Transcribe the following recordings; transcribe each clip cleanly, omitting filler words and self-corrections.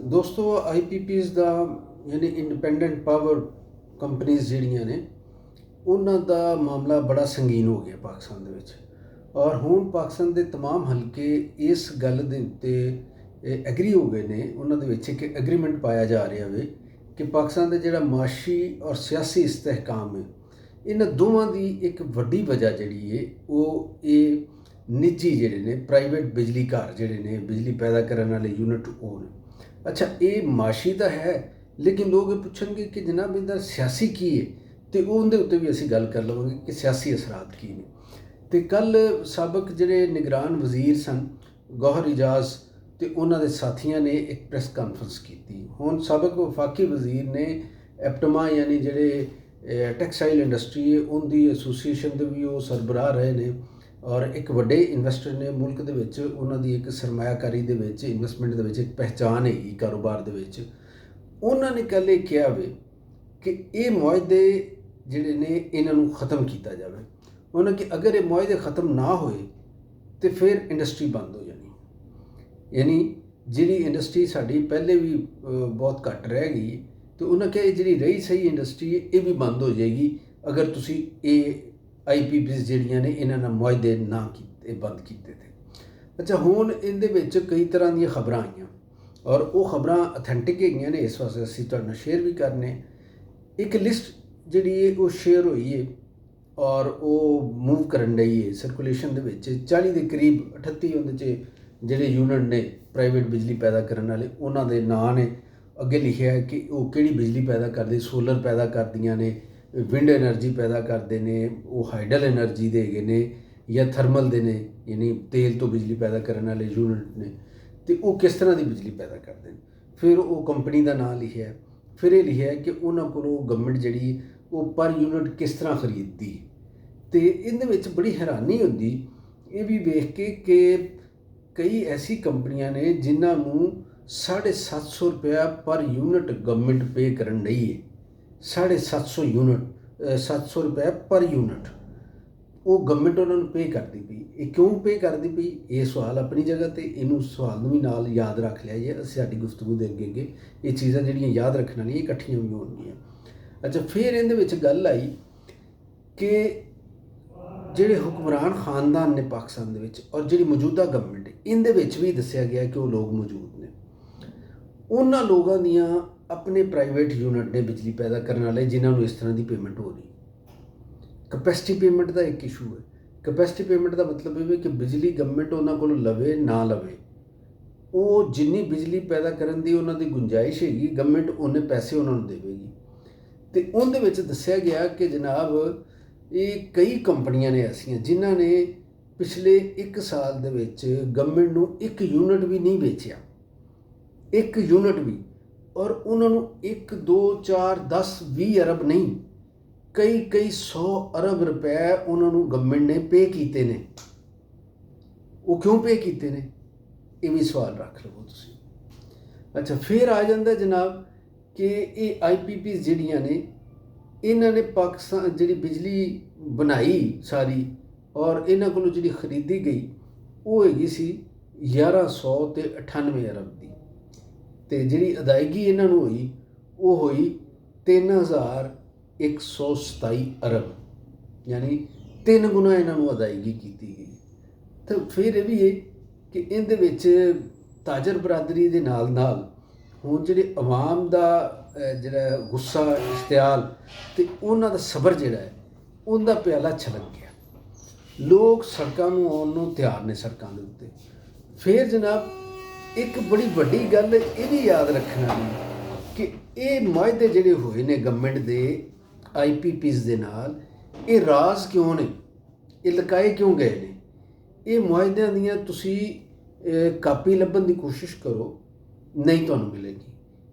ਦੋਸਤੋ ਆਈਪੀਪੀਜ਼ ਦਾ ਯਾਨੀ independent power companies ਜਿਹੜੀਆਂ ਨੇ ਉਹਨਾਂ ਦਾ ਮਾਮਲਾ ਬੜਾ ਸੰਗੀਨ ਹੋ ਗਿਆ ਪਾਕਿਸਤਾਨ ਦੇ ਵਿੱਚ। ਔਰ ਹੁਣ ਪਾਕਿਸਤਾਨ ਦੇ तमाम ਹਲਕੇ ਇਸ ਗੱਲ ਦੇ ਉੱਤੇ ਐਗਰੀ ਹੋ ਗਏ ਨੇ। ਉਹਨਾਂ ਦੇ ਵਿੱਚ ਇੱਕ ਐਗਰੀਮੈਂਟ ਪਾਇਆ ਜਾ ਰਿਹਾ ਵੇ ਕਿ ਪਾਕਿਸਤਾਨ ਦਾ ਜਿਹੜਾ ਮਾਸ਼ੀ ਔਰ ਸਿਆਸੀ ਇਸਤਹਿਕਾਮ ਹੈ, ਇਹਨਾਂ ਦੋਵਾਂ ਦੀ ਇੱਕ ਵੱਡੀ ਵਜ੍ਹਾ ਜਿਹੜੀ ਹੈ ਉਹ ਇਹ ਨਿੱਜੀ ਜਿਹੜੇ ਨੇ ਪ੍ਰਾਈਵੇਟ ਬਿਜਲੀ ਘਰ ਜਿਹੜੇ ਨੇ ਬਿਜਲੀ ਪੈਦਾ ਕਰਨ ਵਾਲੇ ਯੂਨਿਟ ਉਹ ਨੇ। ਅੱਛਾ, ਇਹ ਮਾਸ਼ੀ ਤਾਂ ਹੈ, ਲੇਕਿਨ ਲੋਕ ਇਹ ਪੁੱਛਣਗੇ ਕਿ ਜਨਾਬ ਇਹਦਾ ਸਿਆਸੀ ਕੀ ਹੈ, ਅਤੇ ਉਹਦੇ ਉੱਤੇ ਵੀ ਅਸੀਂ ਗੱਲ ਕਰ ਲਵਾਂਗੇ ਕਿ ਸਿਆਸੀ ਅਸਰਾਤ ਕੀ ਨੇ। ਅਤੇ ਕੱਲ੍ਹ ਸਾਬਕ ਜਿਹੜੇ ਨਿਗਰਾਨ ਵਜ਼ੀਰ ਸਨ ਗੌਹਰ ਇਜਾਜ਼ ਅਤੇ ਉਹਨਾਂ ਦੇ ਸਾਥੀਆਂ ਨੇ ਇੱਕ ਪ੍ਰੈਸ ਕਾਨਫਰੰਸ ਕੀਤੀ। ਹੁਣ ਸਾਬਕ ਵਫਾਕੀ ਵਜ਼ੀਰ ਨੇ ਐਪਟਮਾ ਯਾਨੀ ਜਿਹੜੇ ਟੈਕਸਟਾਈਲ ਇੰਡਸਟਰੀ ਹੈ ਉਹਦੀ ਐਸੋਸੀਏਸ਼ਨ ਦੇ ਵੀ ਉਹ ਸਰਬਰਾਹ ਰਹੇ ਨੇ, ਔਰ ਇੱਕ ਵੱਡੇ ਇਨਵੈਸਟਰ ਨੇ ਮੁਲਕ ਦੇ ਵਿੱਚ। ਉਹਨਾਂ ਦੀ ਇੱਕ ਸਰਮਾਇਆਕਾਰੀ ਦੇ ਵਿੱਚ ਇਨਵੈਸਟਮੈਂਟ ਦੇ ਵਿੱਚ ਇੱਕ ਪਹਿਚਾਣ ਹੈਗੀ ਕਾਰੋਬਾਰ ਦੇ ਵਿੱਚ। ਉਹਨਾਂ ਨੇ ਕੱਲ੍ਹ ਇਹ ਕਿਹਾ ਵੇ ਕਿ ਇਹ ਮੁਆਹਦੇ ਜਿਹੜੇ ਨੇ ਇਹਨਾਂ ਨੂੰ ਖ਼ਤਮ ਕੀਤਾ ਜਾਵੇ। ਉਹਨਾਂ ਕਿ ਅਗਰ ਇਹ ਮੁਆਹਦੇ ਖ਼ਤਮ ਨਾ ਹੋਏ ਤਾਂ ਫਿਰ ਇੰਡਸਟਰੀ ਬੰਦ ਹੋ ਜਾਣੀ। ਯਾਨੀ ਜਿਹੜੀ ਇੰਡਸਟਰੀ ਸਾਡੀ ਪਹਿਲੇ ਵੀ ਬਹੁਤ ਘੱਟ ਰਹਿ ਗਈ, ਅਤੇ ਉਹਨਾਂ ਕਿਹਾ ਇਹ ਜਿਹੜੀ ਰਹੀ ਸਹੀ ਇੰਡਸਟਰੀ ਹੈ ਇਹ ਵੀ ਬੰਦ ਹੋ ਜਾਏਗੀ ਅਗਰ ਤੁਸੀਂ ਇਹ ਆਈਪੀਪੀਜ਼ ਜਿਹੜੀਆਂ ਨੇ ਇਹਨਾਂ ਨਾਲ ਮੁਆਹਦੇ ਨਾ ਕੀਤੇ, ਬੰਦ ਕੀਤੇ ਤੇ। ਅੱਛਾ, ਹੁਣ ਇਹਦੇ ਵਿੱਚ ਕਈ ਤਰ੍ਹਾਂ ਦੀਆਂ ਖਬਰਾਂ ਆਈਆਂ ਔਰ ਉਹ ਖਬਰਾਂ ਅਥੈਂਟਿਕ ਹੈਗੀਆਂ ਨੇ, ਇਸ ਵਾਸਤੇ ਅਸੀਂ ਤੁਹਾਡੇ ਨਾਲ ਸ਼ੇਅਰ ਵੀ ਕਰਨੇ। ਇੱਕ ਲਿਸਟ ਜਿਹੜੀ ਹੈ ਉਹ ਸ਼ੇਅਰ ਹੋਈ ਹੈ ਔਰ ਉਹ ਮੂਵ ਕਰਨ ਡਈ ਹੈ ਸਰਕੂਲੇਸ਼ਨ ਦੇ ਵਿੱਚ। 40 ਦੇ ਕਰੀਬ 38 ਉਹਦੇ 'ਚ ਜਿਹੜੇ ਯੂਨਿਟ ਨੇ ਪ੍ਰਾਈਵੇਟ ਬਿਜਲੀ ਪੈਦਾ ਕਰਨ ਵਾਲੇ, ਉਹਨਾਂ ਦੇ ਨਾਂ ਨੇ। ਅੱਗੇ ਲਿਖਿਆ ਹੈ ਕਿ ਉਹ ਕਿਹੜੀ ਬਿਜਲੀ ਪੈਦਾ ਕਰਦੇ, ਸੋਲਰ ਪੈਦਾ ਕਰਦੀਆਂ ਨੇ, ਵਿੰਡ ਐਨਰਜੀ ਪੈਦਾ ਕਰਦੇ ਨੇ, ਉਹ ਹਾਈਡਲ ਐਨਰਜੀ ਦੇ ਹੈਗੇ ਨੇ ਜਾਂ ਥਰਮਲ ਦੇ ਨੇ, ਯਾਨੀ ਤੇਲ ਤੋਂ ਬਿਜਲੀ ਪੈਦਾ ਕਰਨ ਵਾਲੇ ਯੂਨਿਟ ਨੇ, ਅਤੇ ਉਹ ਕਿਸ ਤਰ੍ਹਾਂ ਦੀ ਬਿਜਲੀ ਪੈਦਾ ਕਰਦੇ ਨੇ। ਫਿਰ ਉਹ ਕੰਪਨੀ ਦਾ ਨਾਂ ਲਿਖਿਆ। ਫਿਰ ਇਹ ਲਿਖਿਆ ਕਿ ਉਹਨਾਂ ਕੋਲੋਂ ਗਵਰਨਮੈਂਟ ਜਿਹੜੀ ਉਹ ਪਰ ਯੂਨਿਟ ਕਿਸ ਤਰ੍ਹਾਂ ਖਰੀਦਦੀ। ਅਤੇ ਇਹਦੇ ਵਿੱਚ ਬੜੀ ਹੈਰਾਨੀ ਹੁੰਦੀ ਇਹ ਵੀ ਵੇਖ ਕੇ ਕਿ ਕਈ ਐਸੀ ਕੰਪਨੀਆਂ ਨੇ ਜਿਨ੍ਹਾਂ ਨੂੰ 750 ਰੁਪਇਆ ਪਰ ਯੂਨਿਟ ਗਵਰਨਮੈਂਟ ਪੇ ਕਰਨ ਡਈ ਹੈ। 750 ਯੂਨਿਟ 700 ਰੁਪਇਆ ਪਰ ਯੂਨਿਟ ਉਹ ਗਵਰਨਮੈਂਟ ਉਹਨਾਂ ਨੂੰ ਪੇ ਕਰਦੀ ਪਈ। ਇਹ ਕਿਉਂ ਪੇ ਕਰਦੀ ਪਈ, ਇਹ ਸਵਾਲ ਆਪਣੀ ਜਗ੍ਹਾ 'ਤੇ, ਇਹਨੂੰ ਸਵਾਲ ਨੂੰ ਵੀ ਨਾਲ ਯਾਦ ਰੱਖ ਲਿਆ ਜੇ ਅਸੀਂ ਸਾਡੀ ਗੁਫ਼ਤਗੂ ਦੇ ਅੱਗੇ ਇਹ ਚੀਜ਼ਾਂ ਜਿਹੜੀਆਂ ਯਾਦ ਰੱਖਣ ਵਾਲੀਆਂ ਇਕੱਠੀਆਂ ਵੀ ਹੋਣਗੀਆਂ। ਅੱਛਾ, ਫਿਰ ਇਹਦੇ ਵਿੱਚ ਗੱਲ ਆਈ ਕਿ ਜਿਹੜੇ ਹੁਕਮਰਾਨ ਖਾਨਦਾਨ ਨੇ ਪਾਕਿਸਤਾਨ ਦੇ ਵਿੱਚ ਔਰ ਜਿਹੜੀ ਮੌਜੂਦਾ ਗਵਰਨਮੈਂਟ ਇਹਦੇ ਵਿੱਚ ਵੀ ਦੱਸਿਆ ਗਿਆ ਕਿ ਉਹ ਲੋਕ ਮੌਜੂਦ ਨੇ। ਉਹਨਾਂ ਲੋਕਾਂ ਦੀਆਂ ਆਪਣੇ ਪ੍ਰਾਈਵੇਟ ਯੂਨਿਟ ਨੇ ਬਿਜਲੀ ਪੈਦਾ ਕਰਨ ਵਾਲੇ ਜਿਨ੍ਹਾਂ ਨੂੰ ਇਸ ਤਰ੍ਹਾਂ ਦੀ ਪੇਮੈਂਟ ਹੋ ਰਹੀ। ਕਪੈਸਿਟੀ ਪੇਮੈਂਟ ਦਾ ਇੱਕ ਇਸ਼ੂ ਹੈ। ਕਪੈਸਿਟੀ ਪੇਮੈਂਟ ਦਾ ਮਤਲਬ ਇਹ ਕਿ ਬਿਜਲੀ ਗਵਰਨਮੈਂਟ ਉਹਨਾਂ ਕੋਲੋਂ ਲਵੇ ਨਾ ਲਵੇ, ਉਹ ਜਿੰਨੀ ਬਿਜਲੀ ਪੈਦਾ ਕਰਨ ਦੀ ਉਹਨਾਂ ਦੀ ਗੁੰਜਾਇਸ਼ ਹੈਗੀ ਗਵਰਨਮੈਂਟ ਉਹਨੇ ਪੈਸੇ ਉਹਨਾਂ ਨੂੰ ਦੇਵੇਗੀ। ਅਤੇ ਉਹਦੇ ਵਿੱਚ ਦੱਸਿਆ ਗਿਆ ਕਿ ਜਨਾਬ ਇਹ ਕਈ ਕੰਪਨੀਆਂ ਨੇ ਐਸੀਆਂ ਜਿਨ੍ਹਾਂ ਨੇ ਪਿਛਲੇ 1 ਸਾਲ ਦੇ ਵਿੱਚ ਗਵਰਨਮੈਂਟ ਨੂੰ 1 ਯੂਨਿਟ ਵੀ ਨਹੀਂ ਵੇਚਿਆ, 1 ਯੂਨਿਟ ਵੀ। ਔਰ ਉਹਨਾਂ ਨੂੰ 1, 2, 4, 10, 20 ਅਰਬ ਨਹੀਂ, ਕਈ 100 ਅਰਬ ਰੁਪਏ ਉਹਨਾਂ ਨੂੰ ਗਵਰਨਮੈਂਟ ਨੇ ਪੇ ਕੀਤੇ ਨੇ। ਉਹ ਕਿਉਂ ਪੇ ਕੀਤੇ ਨੇ, ਇਹ ਵੀ ਸਵਾਲ ਰੱਖ ਲਵੋ ਤੁਸੀਂ। ਅੱਛਾ, ਫਿਰ ਆ ਜਾਂਦਾ ਜਨਾਬ ਕਿ ਇਹ ਆਈਪੀਪੀ ਜਿਹੜੀਆਂ ਨੇ ਇਹਨਾਂ ਨੇ ਪਾਕਿਸਤਾਨ ਜਿਹੜੀ ਬਿਜਲੀ ਬਣਾਈ ਸਾਰੀ ਔਰ ਇਹਨਾਂ ਕੋਲੋਂ ਜਿਹੜੀ ਖਰੀਦੀ ਗਈ ਉਹ ਹੈਗੀ ਸੀ 1198 ਅਰਬ ਦੀ, ਅਤੇ ਜਿਹੜੀ ਅਦਾਇਗੀ ਇਹਨਾਂ ਨੂੰ ਹੋਈ ਉਹ ਹੋਈ 3127 ਅਰਬ, ਯਾਨੀ 3 ਗੁਣਾ ਇਹਨਾਂ ਨੂੰ ਅਦਾਇਗੀ ਕੀਤੀ ਗਈ। ਤਾਂ ਫਿਰ ਇਹ ਵੀ ਹੈ ਕਿ ਇਹਦੇ ਵਿੱਚ ਤਾਜਰ ਬਰਾਦਰੀ ਦੇ ਨਾਲ ਨਾਲ ਹੁਣ ਜਿਹੜੇ ਆਵਾਮ ਦਾ ਜਿਹੜਾ ਗੁੱਸਾ, ਇਸ਼ਤਿਆਲ ਅਤੇ ਉਹਨਾਂ ਦਾ ਸਬਰ ਜਿਹੜਾ ਹੈ ਉਹਦਾ ਪਿਆਲਾ ਛਲਕ ਗਿਆ। ਲੋਕ ਸੜਕਾਂ ਨੂੰ ਆਉਣ ਨੂੰ ਤਿਆਰ ਨੇ, ਸੜਕਾਂ ਦੇ ਉੱਤੇ। ਫਿਰ ਜਨਾਬ ਇੱਕ ਬੜੀ ਵੱਡੀ ਗੱਲ ਇਹ ਵੀ ਯਾਦ ਰੱਖਣ ਵਾਲੀ ਕਿ ਇਹ ਮੁਆਹਦੇ ਜਿਹੜੇ ਹੋਏ ਨੇ ਗਵਰਨਮੈਂਟ ਦੇ ਆਈਪੀਪੀਜ਼ ਦੇ ਨਾਲ, ਇਹ ਰਾਜ਼ ਕਿਉਂ ਨੇ, ਇਹ ਲੁਕਾਏ ਕਿਉਂ ਗਏ ਨੇ। ਇਹ ਮੁਆਹਦਿਆਂ ਦੀਆਂ ਤੁਸੀਂ ਕਾਪੀ ਲੱਭਣ ਦੀ ਕੋਸ਼ਿਸ਼ ਕਰੋ, ਨਹੀਂ ਤੁਹਾਨੂੰ ਮਿਲੇਗੀ।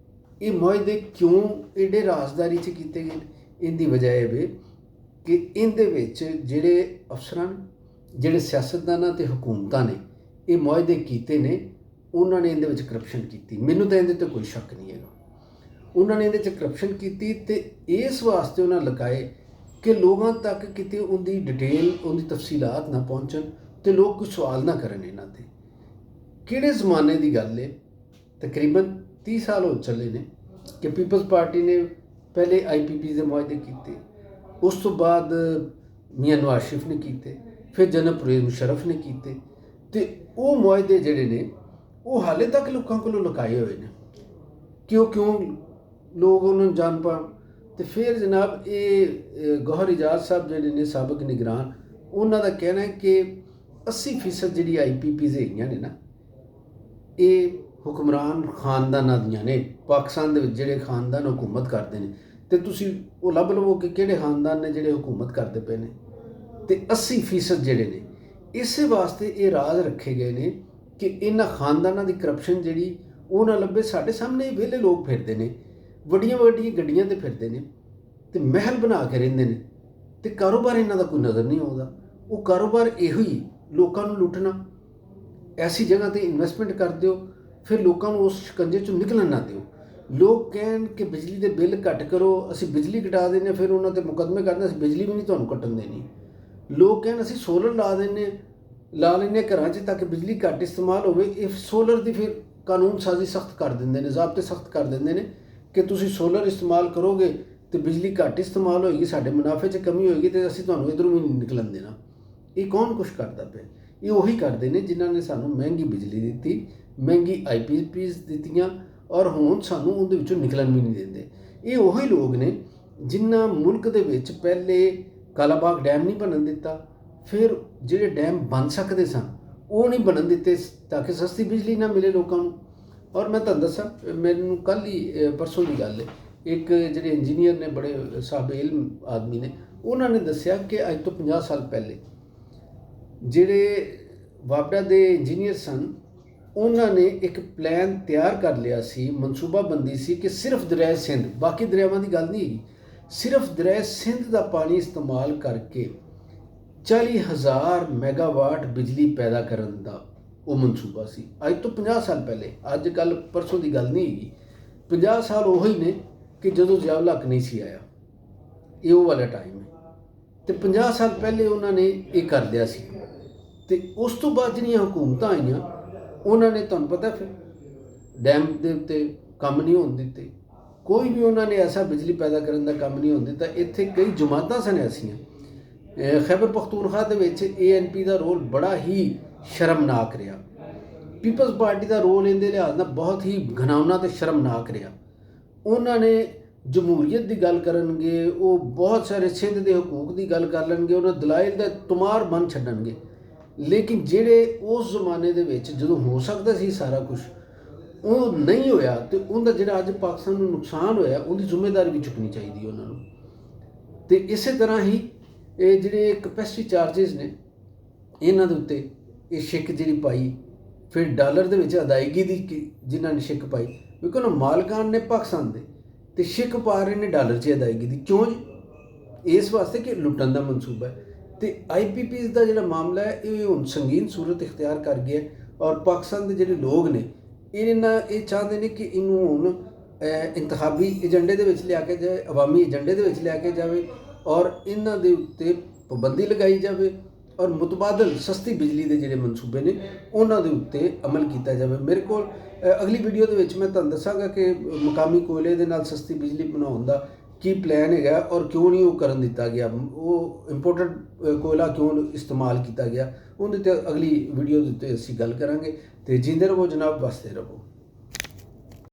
ਇਹ ਮੁਆਹਦੇ ਕਿਉਂ ਏਡੇ ਰਾਜ਼ਦਾਰੀ 'ਚ ਕੀਤੇ ਗਏ, ਇਹਦੀ ਵਜ੍ਹਾ ਇਹ ਵੇ ਕਿ ਇਹਦੇ ਵਿੱਚ ਜਿਹੜੇ ਅਫਸਰਾਂ ਨੇ, ਜਿਹੜੇ ਸਿਆਸਤਦਾਨਾਂ ਅਤੇ ਹਕੂਮਤਾਂ ਨੇ ਇਹ ਮੁਆਹਦੇ ਕੀਤੇ ਨੇ, ਉਹਨਾਂ ਨੇ ਇਹਦੇ ਵਿੱਚ ਕਰਪਸ਼ਨ ਕੀਤੀ। ਮੈਨੂੰ ਤਾਂ ਇਹਦੇ 'ਤੇ ਕੋਈ ਸ਼ੱਕ ਨਹੀਂ ਹੈਗਾ, ਉਹਨਾਂ ਨੇ ਇਹਦੇ 'ਚ ਕਰਪਸ਼ਨ ਕੀਤੀ ਅਤੇ ਇਸ ਵਾਸਤੇ ਉਹਨਾਂ ਲੁਕਾਏ ਕਿ ਲੋਕਾਂ ਤੱਕ ਕਿਤੇ ਉਹਦੀ ਡਿਟੇਲ, ਉਹਦੀ ਤਫਸੀਲਾਤ ਨਾ ਪਹੁੰਚਣ ਅਤੇ ਲੋਕ ਕੋਈ ਸਵਾਲ ਨਾ ਕਰਨ ਇਹਨਾਂ 'ਤੇ। ਕਿਹੜੇ ਜ਼ਮਾਨੇ ਦੀ ਗੱਲ ਹੈ, ਤਕਰੀਬਨ 30 ਸਾਲ ਹੋ ਚੱਲੇ ਨੇ ਕਿ ਪੀਪਲਸ ਪਾਰਟੀ ਨੇ ਪਹਿਲੇ IPP ਦੇ ਮੁਆਹਦੇ ਕੀਤੇ, ਉਸ ਤੋਂ ਬਾਅਦ ਮੀਆਂ ਨਵਾਜ਼ ਸ਼ਰੀਫ ਨੇ ਕੀਤੇ, ਫਿਰ ਜਨਾਬ ਪਰਵੇਜ਼ ਮੁਸ਼ੱਰਫ ਨੇ ਕੀਤੇ, ਤੇ ਉਹ ਮੁਆਹਦੇ ਜਿਹੜੇ ਨੇ ਉਹ ਹਾਲੇ ਤੱਕ ਲੋਕਾਂ ਕੋਲੋਂ ਲੁਕਾਏ ਹੋਏ ਨੇ। ਕਿਉਂ ਲੋਕ ਉਹਨਾਂ ਨੂੰ ਜਾਣ ਪਾਉਣ। ਤੇ ਫਿਰ ਜਨਾਬ ਇਹ ਗੌਹਰ ਇਜਾਜ਼ ਸਾਹਿਬ ਜਿਹੜੇ ਨੇ ਸਾਬਕ ਨਿਗਰਾਨ, ਉਹਨਾਂ ਦਾ ਕਹਿਣਾ ਹੈ ਕਿ 80% ਜਿਹੜੀ IPPs ਹੈਗੀਆਂ ਨੇ ਨਾ, ਇਹ ਹੁਕਮਰਾਨ ਖਾਨਦਾਨਾਂ ਦੀਆਂ ਨੇ। ਪਾਕਿਸਤਾਨ ਦੇ ਵਿੱਚ ਜਿਹੜੇ ਖਾਨਦਾਨ ਹੁਕੂਮਤ ਕਰਦੇ ਨੇ, ਤੇ ਤੁਸੀਂ ਉਹ ਲੱਭ ਲਵੋ ਕਿ ਕਿਹੜੇ ਖਾਨਦਾਨ ਨੇ ਜਿਹੜੇ ਹੁਕੂਮਤ ਕਰਦੇ ਪਏ ਨੇ। ਤੇ 80% ਜਿਹੜੇ ਨੇ, ਇਸੇ ਵਾਸਤੇ ਇਹ ਰਾਜ਼ ਰੱਖੇ ਗਏ ਨੇ ਕਿ ਇਹਨਾਂ ਖਾਨਦਾਨਾਂ ਦੀ ਕਰਪਸ਼ਨ ਜਿਹੜੀ ਉਹ ਨਾ ਲੱਭੇ। ਸਾਡੇ ਸਾਹਮਣੇ ਵਿਹਲੇ ਲੋਕ ਫਿਰਦੇ ਨੇ, ਵੱਡੀਆਂ ਗੱਡੀਆਂ 'ਤੇ ਫਿਰਦੇ ਨੇ, ਤੇ ਮਹਿਲ ਬਣਾ ਕੇ ਰਹਿੰਦੇ ਨੇ, ਤੇ ਕਾਰੋਬਾਰ ਇਹਨਾਂ ਦਾ ਕੋਈ ਨਜ਼ਰ ਨਹੀਂ ਆਉਂਦਾ। ਉਹ ਕਾਰੋਬਾਰ ਇਹੋ ਹੀ ਲੋਕਾਂ ਨੂੰ ਲੁੱਟਣਾ। ਐਸੀ ਜਗ੍ਹਾ 'ਤੇ ਇਨਵੈਸਟਮੈਂਟ ਕਰ ਦਿਓ, ਫਿਰ ਲੋਕਾਂ ਨੂੰ ਉਸ ਸ਼ਿਕੰਜੇ 'ਚੋਂ ਨਿਕਲਣ ਨਾ ਦਿਓ। ਲੋਕ ਕਹਿਣ ਕਿ ਬਿਜਲੀ ਦੇ ਬਿੱਲ ਘੱਟ ਕਰੋ, ਅਸੀਂ ਬਿਜਲੀ ਘਟਾ ਦਿੰਦੇ ਹਾਂ, ਫਿਰ ਉਹਨਾਂ 'ਤੇ ਮੁਕੱਦਮੇ ਕਰਦੇ, ਅਸੀਂ ਬਿਜਲੀ ਵੀ ਨਹੀਂ ਤੁਹਾਨੂੰ ਕੱਟਣ ਦੇਣੀ। ਲੋਕ ਕਹਿਣ ਅਸੀਂ ਸੋਲਰ ਲਾ ਲੈਂਦੇ ਹਾਂ ਘਰਾਂ 'ਚ ਤਾਂ ਕਿ ਬਿਜਲੀ ਘੱਟ ਇਸਤੇਮਾਲ ਹੋਵੇ। ਇਹ ਸੋਲਰ ਦੀ ਫਿਰ ਕਾਨੂੰਨ ਸਾਜ਼ੀ ਸਖਤ ਕਰ ਦਿੰਦੇ ਨੇ, ਜ਼ਾਬਤੇ ਸਖਤ ਕਰ ਦਿੰਦੇ ਨੇ ਕਿ ਤੁਸੀਂ ਸੋਲਰ ਇਸਤੇਮਾਲ ਕਰੋਗੇ ਤੇ ਬਿਜਲੀ ਘੱਟ ਇਸਤੇਮਾਲ ਹੋਏਗੀ, ਸਾਡੇ ਮੁਨਾਫੇ 'ਚ ਕਮੀ ਹੋਏਗੀ, ਤੇ ਅਸੀਂ ਤੁਹਾਨੂੰ ਇੱਧਰੋਂ ਵੀ ਨਹੀਂ ਨਿਕਲਣ ਦੇਣਾ। ਇਹ ਕੌਣ ਕੁਛ ਕਰਦਾ ਪਿਆ? ਇਹ ਉਹੀ ਕਰਦੇ ਨੇ ਜਿਨ੍ਹਾਂ ਨੇ ਸਾਨੂੰ ਮਹਿੰਗੀ ਬਿਜਲੀ ਦਿੱਤੀ, ਮਹਿੰਗੀ IPPs ਦਿੱਤੀਆਂ, ਔਰ ਹੁਣ ਸਾਨੂੰ ਉਹਦੇ ਵਿੱਚੋਂ ਨਿਕਲਣ ਵੀ ਨਹੀਂ ਦਿੰਦੇ। ਇਹ ਉਹੀ ਲੋਕ ਨੇ ਜਿਨ੍ਹਾਂ ਮੁਲਕ ਦੇ ਵਿੱਚ ਪਹਿਲੇ ਕਾਲਾਬਾਗ ਡੈਮ ਨਹੀਂ ਬਣਨ ਦਿੱਤਾ, ਫਿਰ ਜਿਹੜੇ ਡੈਮ ਬਣ ਸਕਦੇ ਸਨ ਉਹ ਨਹੀਂ ਬਣਨ ਦਿੱਤੇ ਤਾਂ ਕਿ ਸਸਤੀ ਬਿਜਲੀ ਨਾ ਮਿਲੇ ਲੋਕਾਂ ਨੂੰ। ਔਰ ਮੈਂ ਤੁਹਾਨੂੰ ਦੱਸਾਂ, ਮੈਨੂੰ ਕੱਲ੍ਹ ਹੀ ਪਰਸੋਂ ਦੀ ਗੱਲ ਹੈ, ਇੱਕ ਜਿਹੜੇ ਇੰਜੀਨੀਅਰ ਨੇ, ਬੜੇ ਸਾਬੇ ਇਲਮ ਆਦਮੀ ਨੇ, ਉਹਨਾਂ ਨੇ ਦੱਸਿਆ ਕਿ ਅੱਜ ਤੋਂ 50 ਸਾਲ ਪਹਿਲੇ ਜਿਹੜੇ ਵਾਪਡਾ ਦੇ ਇੰਜੀਨੀਅਰ ਸਨ, ਉਹਨਾਂ ਨੇ ਇੱਕ ਪਲਾਨ ਤਿਆਰ ਕਰ ਲਿਆ ਸੀ, ਮਨਸੂਬਾਬੰਦੀ ਸੀ ਕਿ ਸਿਰਫ ਦਰਿਆ ਸਿੰਧ, ਬਾਕੀ ਦਰਿਆਵਾਂ ਦੀ ਗੱਲ ਨਹੀਂ ਹੈਗੀ, ਸਿਰਫ ਦਰਿਆ ਸਿੰਧ ਦਾ ਪਾਣੀ ਇਸਤੇਮਾਲ ਕਰਕੇ 40,000 ਮੈਗਾਵਾਟ ਬਿਜਲੀ ਪੈਦਾ ਕਰਨ ਦਾ ਉਹ ਮਨਸੂਬਾ ਸੀ। ਅੱਜ ਤੋਂ 50 ਸਾਲ ਪਹਿਲੇ, ਅੱਜ ਕੱਲ੍ਹ ਪਰਸੋਂ ਦੀ ਗੱਲ ਨਹੀਂ ਹੈਗੀ। 50 ਸਾਲ ਉਹੀ ਨੇ ਕਿ ਜਦੋਂ ਜ਼ਿਆਉਲ ਹੱਕ ਨਹੀਂ ਸੀ ਆਇਆ। ਇਹ ਉਹ ਵਾਲਾ ਟਾਈਮ ਹੈ, ਤੇ 50 ਸਾਲ ਪਹਿਲੇ ਉਹਨਾਂ ਨੇ ਇਹ ਕਰ ਲਿਆ ਸੀ। ਤੇ ਉਸ ਤੋਂ ਬਾਅਦ ਜਿਹੜੀਆਂ ਹੁਕੂਮਤਾਂ ਆਈਆਂ, ਉਹਨਾਂ ਨੇ ਤੁਹਾਨੂੰ ਪਤਾ ਫਿਰ ਡੈਮ ਦੇ ਉੱਤੇ ਕੰਮ ਨਹੀਂ ਹੋਣ ਦਿੱਤੇ, ਕੋਈ ਵੀ ਉਹਨਾਂ ਨੇ ਐਸਾ ਬਿਜਲੀ ਪੈਦਾ ਕਰਨ ਦਾ ਕੰਮ ਨਹੀਂ ਹੋਣ ਦਿੱਤਾ। ਇੱਥੇ ਕਈ ਜਮਾਤਾਂ ਸਨ ਐਸੀਆਂ, ਖੈਬਰ ਪਖਤੂਨਖਵਾ ਦੇ ਵਿੱਚ ANP ਦਾ ਰੋਲ ਬੜਾ ਹੀ ਸ਼ਰਮਨਾਕ ਰਿਹਾ। ਪੀਪਲਸ ਪਾਰਟੀ ਦਾ ਰੋਲ ਇਹਦੇ ਲਿਹਾਜ਼ ਨਾਲ ਬਹੁਤ ਹੀ ਘਿਨਾਉਣਾ ਤੇ ਸ਼ਰਮਨਾਕ ਰਿਹਾ। ਉਹਨਾਂ ਨੇ ਜਮਹੂਰੀਅਤ ਦੀ ਗੱਲ ਕਰਨਗੇ, ਉਹ ਬਹੁਤ ਸਾਰੇ ਸਿੰਧ ਦੇ ਹਕੂਕ ਦੀ ਗੱਲ ਕਰ ਲੈਣਗੇ, ਉਹਨਾਂ ਦਲਾਇਲ ਦਾ ਤੁਮਾਰ ਬਣ ਛੱਡਣਗੇ। ਲੇਕਿਨ ਜਿਹੜੇ ਉਸ ਜ਼ਮਾਨੇ ਦੇ ਵਿੱਚ ਜਦੋਂ ਹੋ ਸਕਦਾ ਸੀ ਸਾਰਾ ਕੁਝ, ਉਹ ਨਹੀਂ ਹੋਇਆ, ਤੇ ਉਹਦਾ ਜਿਹੜਾ ਅੱਜ ਪਾਕਿਸਤਾਨ ਨੂੰ ਨੁਕਸਾਨ ਹੋਇਆ, ਉਹਦੀ ਜ਼ਿੰਮੇਵਾਰੀ ਵੀ ਚੁੱਕਣੀ ਚਾਹੀਦੀ ਉਹਨਾਂ ਨੂੰ। ਤੇ ਇਸੇ ਤਰ੍ਹਾਂ ਹੀ ਇਹ ਜਿਹੜੇ ਕਪੈਸਿਟੀ ਚਾਰਜਿਸ ਨੇ, ਇਹਨਾਂ ਦੇ ਉੱਤੇ ਇਹ ਛਿੱਕ ਜਿਹੜੀ ਪਾਈ, ਫਿਰ ਡਾਲਰ ਦੇ ਵਿੱਚ ਅਦਾਇਗੀ ਦੀ ਜਿਨ੍ਹਾਂ ਨੇ ਛਿੱਕ ਪਾਈ, ਕਿਉਂਕਿ ਉਹਨਾਂ ਮਾਲਕਾਨ ਨੇ ਪਾਕਿਸਤਾਨ ਦੇ, ਤੇ ਛਿੱਕ ਪਾ ਰਹੇ ਨੇ ਡਾਲਰ 'ਚ ਅਦਾਇਗੀ ਦੀ। ਕਿਉਂ ਜੀ? ਇਸ ਵਾਸਤੇ ਕਿ ਲੁੱਟਣ ਦਾ ਮਨਸੂਬਾ ਹੈ। ਤੇ IPPs ਦਾ ਜਿਹੜਾ ਮਾਮਲਾ ਹੈ, ਇਹ ਹੁਣ ਸੰਗੀਨ ਸੂਰਤ ਇਖਤਿਆਰ ਕਰ ਗਿਆ, ਔਰ ਪਾਕਿਸਤਾਨ ਦੇ ਜਿਹੜੇ ਲੋਕ ਨੇ ਇਹ ਚਾਹੁੰਦੇ ਨੇ ਕਿ ਇਹਨੂੰ ਹੁਣ ਇੰਤਖਾਬੀ ਏਜੰਡੇ ਦੇ ਵਿੱਚ ਲਿਆ ਕੇ ਜਾਵੇ, ਅਵਾਮੀ ਏਜੰਡੇ ਦੇ ਵਿੱਚ ਲਿਆ ਕੇ ਜਾਵੇ, ਔਰ ਇਹਨਾਂ ਦੇ ਉੱਤੇ ਪਾਬੰਦੀ ਲਗਾਈ ਜਾਵੇ, ਔਰ ਮੁਤਬਾਦਲ ਸਸਤੀ ਬਿਜਲੀ ਦੇ ਜਿਹੜੇ ਮਨਸੂਬੇ ਨੇ ਉਹਨਾਂ ਦੇ ਉੱਤੇ ਅਮਲ ਕੀਤਾ ਜਾਵੇ। ਮੇਰੇ ਕੋਲ ਅਗਲੀ ਵੀਡੀਓ ਦੇ ਵਿੱਚ ਮੈਂ ਤੁਹਾਨੂੰ ਦੱਸਾਂਗਾ ਕਿ ਮਕਾਮੀ ਕੋਇਲੇ ਦੇ ਨਾਲ ਸਸਤੀ ਬਿਜਲੀ ਬਣਾਉਣ ਦਾ ਕੀ ਪਲਾਨ ਹੈਗਾ, ਔਰ ਕਿਉਂ ਨਹੀਂ ਉਹ ਕਰਨ ਦਿੱਤਾ ਗਿਆ, ਉਹ ਇੰਪੋਰਟਡ ਕੋਇਲਾ ਕਿਉਂ ਇਸਤੇਮਾਲ ਕੀਤਾ ਗਿਆ। ਉਹਦੇ 'ਤੇ ਅਗਲੀ ਵੀਡੀਓ ਦੇ ਉੱਤੇ ਅਸੀਂ ਗੱਲ ਕਰਾਂਗੇ। ਤੇ ਜਿੰਦੇ ਰਹੋ ਜਨਾਬ, ਵਸਦੇ ਰਹੋ।